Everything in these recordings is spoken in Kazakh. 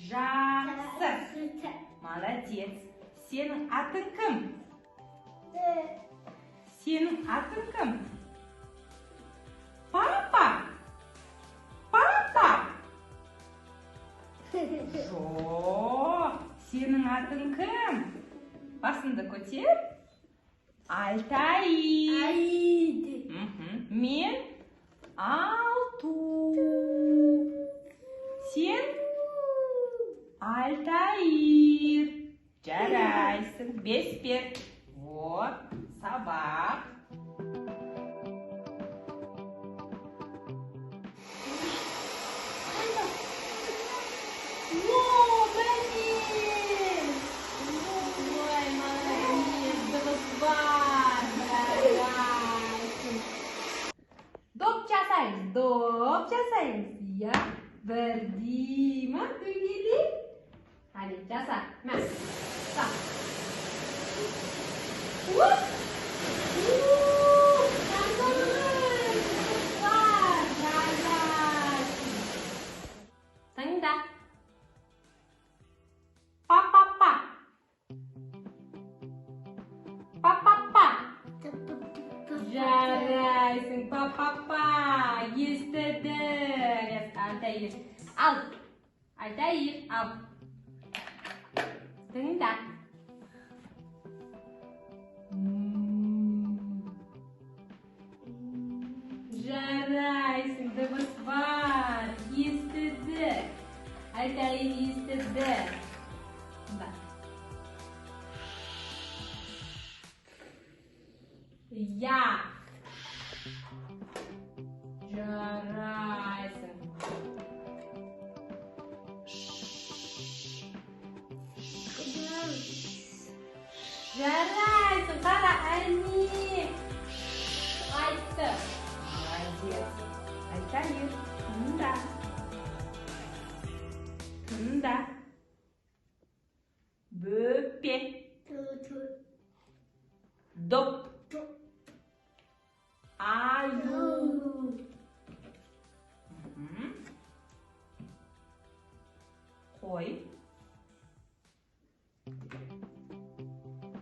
Жақсы. Молодец. Сенің атың кім? Сенің атың кім? Папа. Папа. Жоқ. Сенің атың кім? Басыңды көтер. Алтай. Мен Алту. Сен Алтайыр. Жарайсың. 5 бер. Вот, сабақ. Доп жасаймыз, я бірдей ма дөңгелек? Hadi jasa, mas, stop. Tanda. Pa pa pa. Pa pa pa. Жарайсың, pa pa pa. Естіді. Алтайыр. Ал. Алтайыр, ал. Тыңда. Жарайсың, дыбыс бар. Естіді. Алтайыр естіді. Тыңда. Я. Жарайсың. Жарайсың, қара әне. Айтты. Молодец. Алтайыр. Тыңда. Тыңда. Бөпе. Доп. Аю. Қой.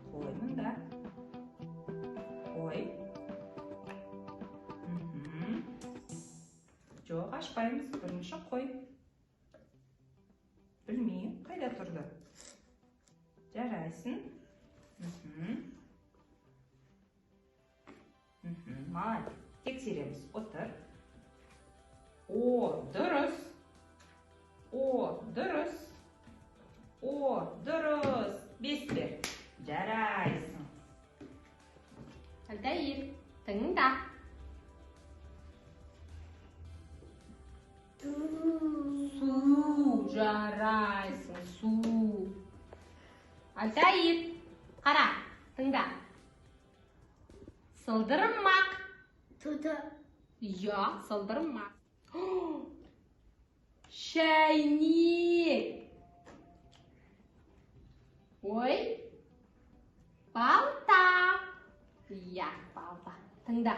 Қой мұнда. Қой. Жоқ, ашпаймыз. Бірінші қой. Білмей, қайда тұрды? Жарайсың. Молодец. Тексереміз. Отыр. О, дұрыс. О, дұрыс. О, дұрыс. 5 бер. Жарайсың. Алтайыр, тыңда. Су. Жарайсың. Су. Алтайыр, қара. Тыңда. Сылдырмақ. Я, сылдырмақ. Шайнек. Ой. Балта. Я, балта. Тыңда.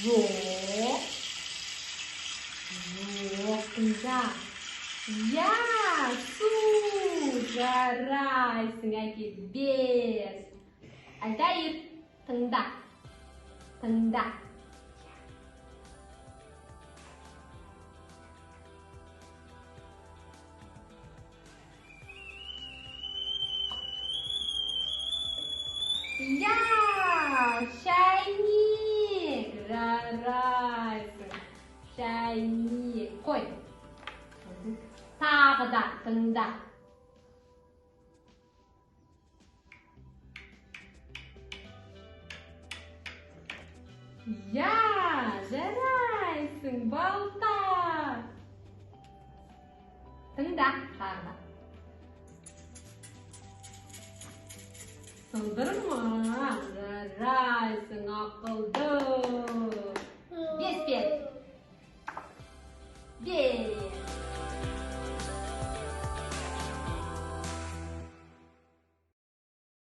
Жоқ. Жоқ, тыңда. Я, су. Жарайсың, әке, 5. Алтайыр, тыңда. Тыңда. Я, шайнек. Жарайсың. Шайнек. Қой. Тағы да тыңда. Я, жарайсың, балта. Тыңда, тағы да. Сылдырма, жарайсың, ақылды. 5 бер. 5.